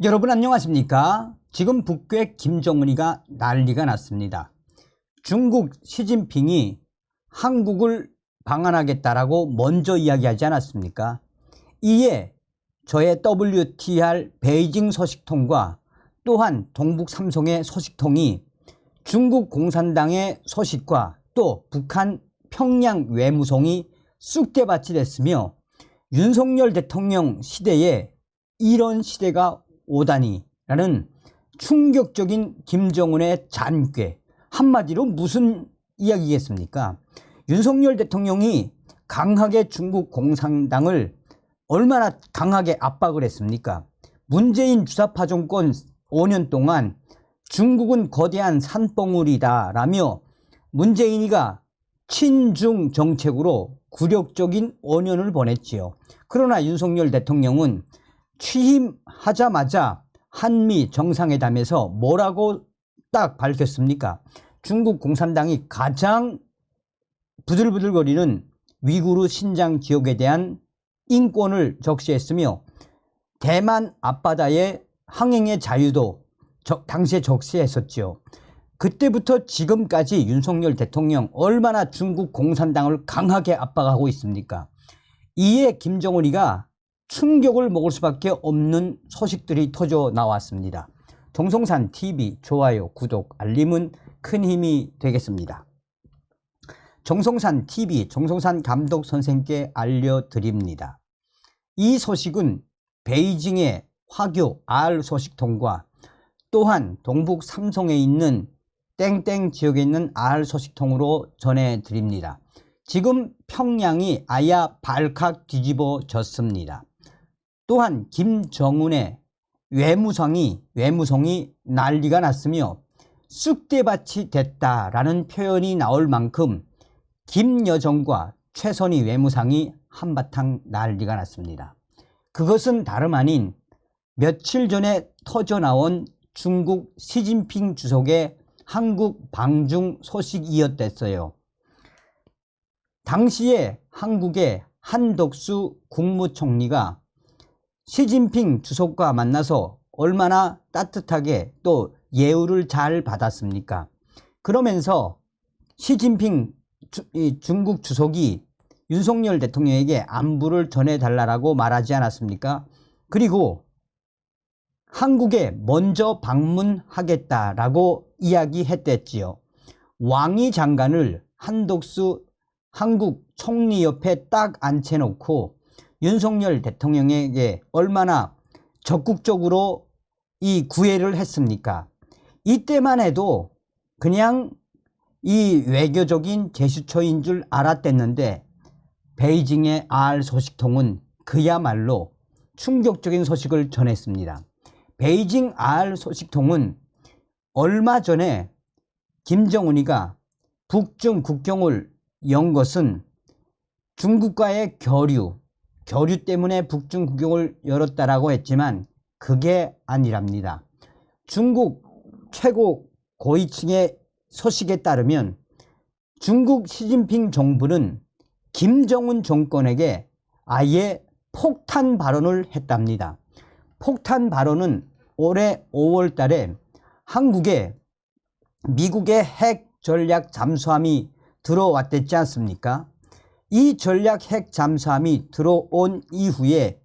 여러분 안녕하십니까? 지금 북괴 김정은이가 난리가 났습니다. 중국 시진핑이 한국을 방한하겠다라고 먼저 이야기하지 않았습니까? 이에 저의 WTR 베이징 소식통과 또한 동북 삼성의 소식통이 중국 공산당의 소식과 또 북한 평양 외무성이 쑥대밭이 됐으며 윤석열 대통령 시대에 이런 시대가 오다니라는 충격적인 김정은의 잔꾀, 한마디로 무슨 이야기겠습니까? 윤석열 대통령이 강하게 중국 공산당을 얼마나 강하게 압박을 했습니까? 문재인 주사파 정권 5년 동안 중국은 거대한 산봉우리다 라며 문재인이가 친중 정책으로 굴욕적인 5년을 보냈지요. 그러나 윤석열 대통령은 취임하자마자 한미 정상회담에서 뭐라고 딱 밝혔습니까? 중국 공산당이 가장 부들부들거리는 위구르 신장 지역에 대한 인권을 적시했으며 대만 앞바다의 항행의 자유도 당시에 적시했었죠. 그때부터 지금까지 윤석열 대통령 얼마나 중국 공산당을 강하게 압박하고 있습니까? 이에 김정은이가 충격을 먹을 수밖에 없는 소식들이 터져 나왔습니다. 정성산 TV 좋아요, 구독, 알림은 큰 힘이 되겠습니다. 정성산 TV 정성산 감독 선생께 알려드립니다. 이 소식은 베이징의 화교 R 소식통과 또한 동북 삼성에 있는 땡땡 지역에 있는 R 소식통으로 전해드립니다. 지금 평양이 아야 발칵 뒤집어졌습니다. 또한 김정은의 외무성이 난리가 났으며 쑥대밭이 됐다라는 표현이 나올 만큼 김여정과 최선희 외무상이 한바탕 난리가 났습니다. 그것은 다름 아닌 며칠 전에 터져나온 중국 시진핑 주석의 한국 방중 소식이었댔어요. 당시에 한국의 한덕수 국무총리가 시진핑 주석과 만나서 얼마나 따뜻하게 또 예우를 잘 받았습니까? 그러면서 시진핑 중국 주석이 윤석열 대통령에게 안부를 전해달라고 말하지 않았습니까? 그리고 한국에 먼저 방문하겠다라고 이야기했댔지요. 왕이 장관을 한덕수 한국 총리 옆에 딱 앉혀놓고 윤석열 대통령에게 얼마나 적극적으로 이 구애를 했습니까? 이때만 해도 그냥 이 외교적인 제스처인 줄 알았댔는데 베이징의 R 소식통은 그야말로 충격적인 소식을 전했습니다. 베이징 R 소식통은 얼마 전에 김정은이가 북중 국경을 연 것은 중국과의 교류 때문에 북중 국경을 열었다라고 했지만 그게 아니랍니다. 중국 최고 고위층의 소식에 따르면 중국 시진핑 정부는 김정은 정권에게 아예 폭탄 발언을 했답니다. 폭탄 발언은 올해 5월 달에 한국에 미국의 핵 전략 잠수함이 들어왔댔지 않습니까? 이 전략 핵 잠수함이 들어온 이후에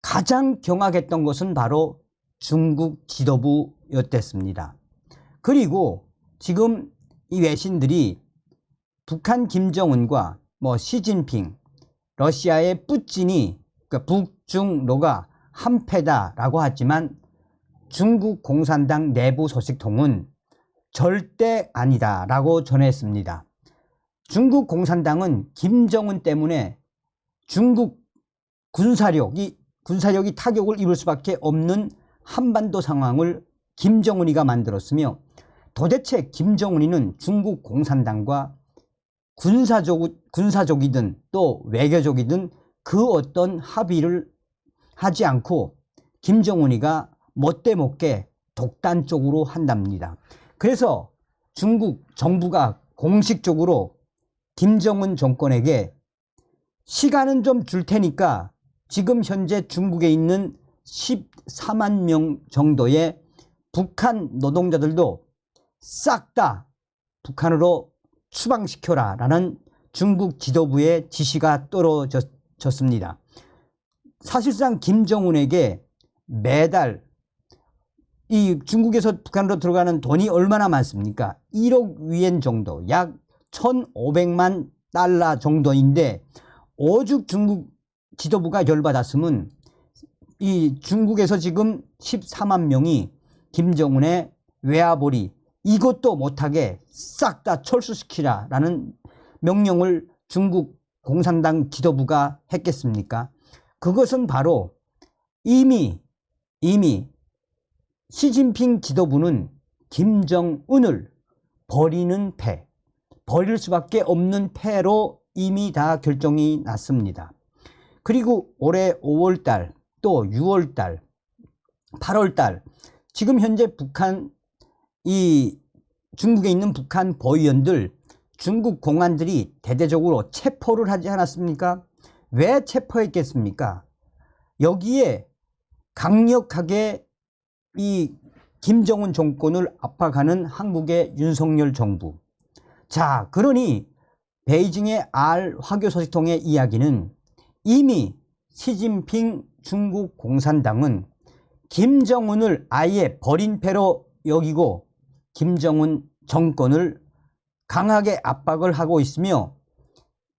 가장 경악했던 것은 바로 중국 지도부였댔습니다. 그리고 지금 이 외신들이 북한 김정은과 시진핑, 러시아의 푸틴이 북중로가 한패다라고 하지만 중국 공산당 내부 소식통은 절대 아니다라고 전했습니다. 중국 공산당은 김정은 때문에 중국 군사력이 타격을 입을 수밖에 없는 한반도 상황을 김정은이가 만들었으며 도대체 김정은이는 중국 공산당과 군사적이든 또 외교적이든 그 어떤 합의를 하지 않고 김정은이가 못되먹게 독단적으로 한답니다. 그래서 중국 정부가 공식적으로 김정은 정권에게 시간은 좀 줄 테니까 지금 현재 중국에 있는 14만 명 정도의 북한 노동자들도 싹 다 북한으로 추방시켜라 라는 중국 지도부의 지시가 떨어졌습니다. 사실상 김정은에게 매달 이 중국에서 북한으로 들어가는 돈이 얼마나 많습니까? 1억 위엔 정도, 약 1,500만 달러 정도인데 오죽 중국 지도부가 열받았으면 이 중국에서 지금 14만 명이 김정은의 외화벌이 이것도 못하게 싹 다 철수시키라 라는 명령을 중국 공산당 지도부가 했겠습니까? 그것은 바로 이미 시진핑 지도부는 김정은을 버릴 수밖에 없는 패로 이미 다 결정이 났습니다. 그리고 올해 5월달 또 6월달 8월달 지금 현재 중국에 있는 북한 보위원들 중국 공안들이 대대적으로 체포를 하지 않았습니까? 왜 체포했겠습니까? 여기에 강력하게 이 김정은 정권을 압박하는 한국의 윤석열 정부. 자, 그러니 베이징의 화교 소식통의 이야기는 이미 시진핑 중국 공산당은 김정은을 아예 버린 패로 여기고 김정은 정권을 강하게 압박을 하고 있으며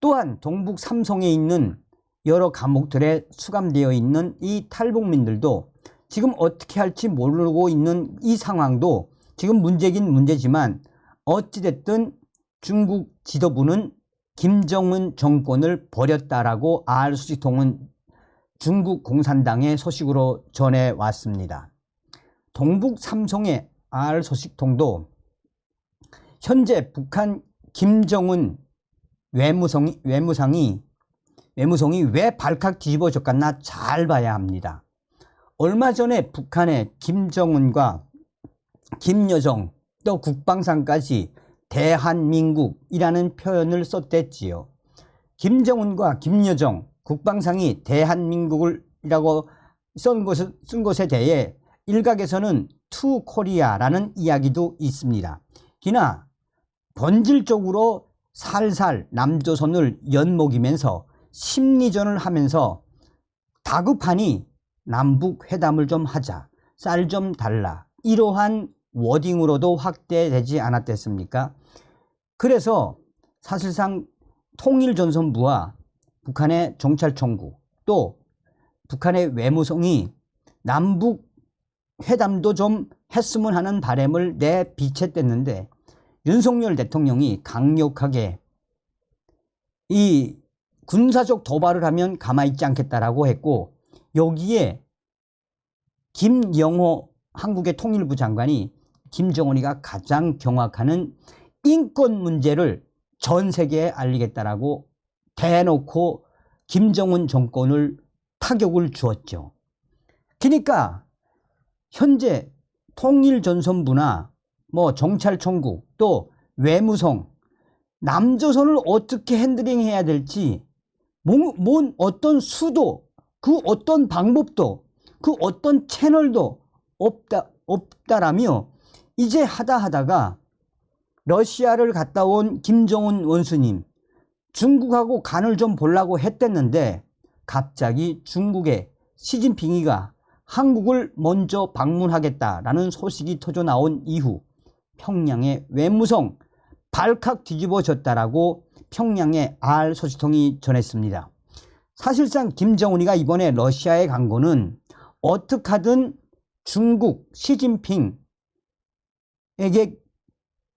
또한 동북 삼성에 있는 여러 감옥들에 수감되어 있는 이 탈북민들도 지금 어떻게 할지 모르고 있는 이 상황도 지금 문제긴 문제지만 어찌됐든 중국 지도부는 김정은 정권을 버렸다라고 소식통은 중국 공산당의 소식으로 전해왔습니다. 동북 삼성의 소식통도 현재 북한 김정은 외무성이 왜 발칵 뒤집어졌겠나 잘 봐야 합니다. 얼마 전에 북한의 김정은과 김여정 또 국방상까지 대한민국이라는 표현을 썼댔지요. 김정은과 김여정 국방상이 대한민국이라고 쓴 것에 대해 일각에서는 투 코리아라는 이야기도 있습니다. 기나 본질적으로 살살 남조선을 엿먹이면서 심리전을 하면서 다급하니 남북 회담을 좀 하자, 쌀 좀 달라, 이러한 워딩으로도 확대되지 않았겠습니까? 그래서 사실상 통일전선부와 북한의 정찰총국 또 북한의 외무성이 남북 회담도 좀 했으면 하는 바람을 내비쳤댔는데 윤석열 대통령이 강력하게 이 군사적 도발을 하면 가만히 있지 않겠다라고 했고 여기에 김영호 한국의 통일부 장관이 김정은이가 가장 경악하는 인권 문제를 전 세계에 알리겠다라고 대놓고 김정은 정권을 타격을 주었죠. 그러니까 현재 통일전선부나 정찰총국 또 외무성 남조선을 어떻게 핸들링해야 될지 어떤 수도 그 어떤 방법도 그 어떤 채널도 없다라며 이제 하다가 러시아를 갔다 온 김정은 원수님 중국하고 간을 좀 보려고 했댔는데 갑자기 중국의 시진핑이가 한국을 먼저 방문하겠다라는 소식이 터져 나온 이후 평양의 외무성 발칵 뒤집어졌다라고 평양의 소식통이 전했습니다. 사실상 김정은이가 이번에 러시아에 간 거는 어떻게 하든 중국 시진핑에게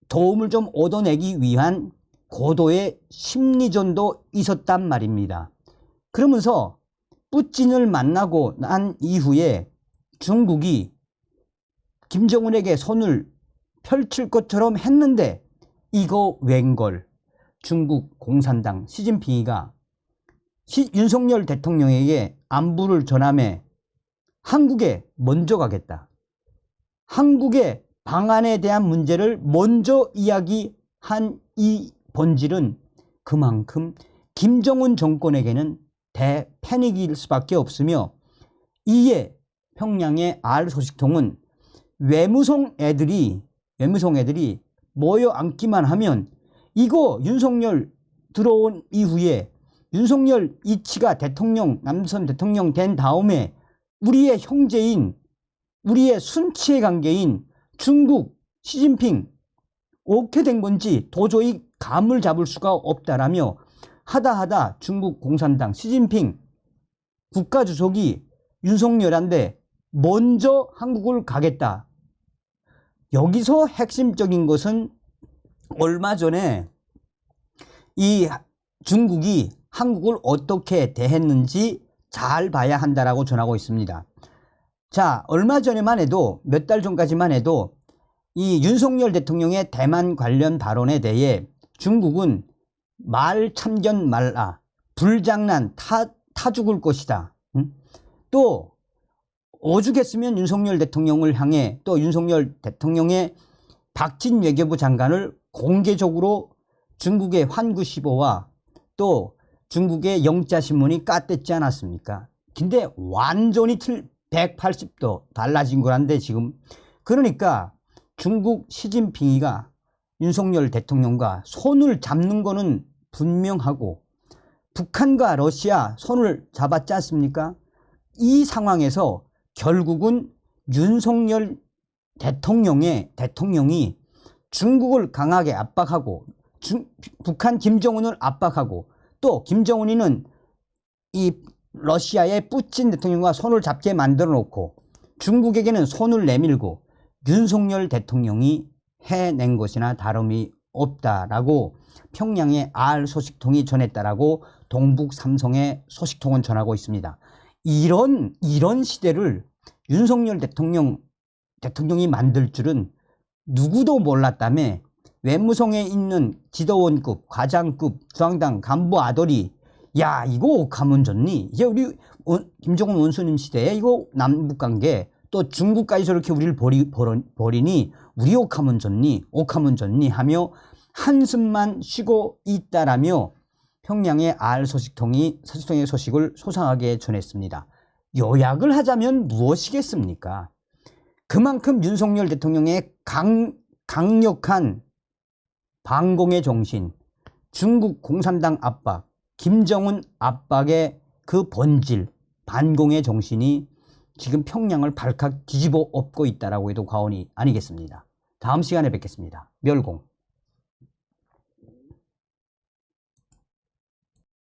도움을 좀 얻어내기 위한 고도의 심리전도 있었단 말입니다. 그러면서 뿌틴을 만나고 난 이후에 중국이 김정은에게 손을 펼칠 것처럼 했는데 이거 웬걸 중국 공산당 시진핑이가 윤석열 대통령에게 안부를 전하며 한국에 먼저 가겠다. 한국의 방안에 대한 문제를 먼저 이야기한 이 본질은 그만큼 김정은 정권에게는 대패닉일 수밖에 없으며 이에 평양의 R 소식통은 외무성 애들이 모여 앉기만 하면 이거 윤석열 들어온 이후에 윤석열 이치가 남선 대통령 된 다음에 우리의 형제인, 우리의 순치의 관계인 중국 시진핑 어떻게 된 건지 도저히 감을 잡을 수가 없다라며 하다 중국 공산당 시진핑 국가주석이 윤석열한테 먼저 한국을 가겠다. 여기서 핵심적인 것은 얼마 전에 이 중국이 한국을 어떻게 대했는지 잘 봐야 한다라고 전하고 있습니다. 자, 얼마 전에만 해도, 몇 달 전까지만 해도 이 윤석열 대통령의 대만 관련 발언에 대해 중국은 말 참견 말라, 불장난, 타 죽을 것이다. 또 오죽했으면 윤석열 대통령을 향해 또 윤석열 대통령의 박진 외교부 장관을 공개적으로 중국의 환구시보와 또 중국의 영자신문이 깠댔지 않았습니까? 근데 완전히 180도 달라진 거란데 지금. 그러니까 중국 시진핑이가 윤석열 대통령과 손을 잡는 거는 분명하고 북한과 러시아 손을 잡았지 않습니까? 이 상황에서 결국은 윤석열 대통령이 중국을 강하게 압박하고 북한 김정은을 압박하고 또 김정은이는 이 러시아의 푸틴 대통령과 손을 잡게 만들어 놓고 중국에게는 손을 내밀고 윤석열 대통령이 해낸 것이나 다름이 없다라고 평양의 R 소식통이 전했다라고 동북 삼성의 소식통은 전하고 있습니다. 이런 시대를 윤석열 대통령이 만들 줄은 누구도 몰랐다며 외무성에 있는 지도원급, 과장급, 중앙당 간부 아들이 야 이거 옥하면 좋니? 이제 우리 김정은 원수님 시대에 이거 남북관계 또 중국까지 저렇게 우리를 버리니 우리 옥하면 좋니 하며 한숨만 쉬고 있다라며 평양의 R 소식통의 소식을 소상하게 전했습니다. 요약을 하자면 무엇이겠습니까? 그만큼 윤석열 대통령의 강력한 반공의 정신, 중국 공산당 압박, 김정은 압박의 그 본질, 반공의 정신이 지금 평양을 발칵 뒤집어 엎고 있다라고 해도 과언이 아니겠습니다. 다음 시간에 뵙겠습니다. 멸공.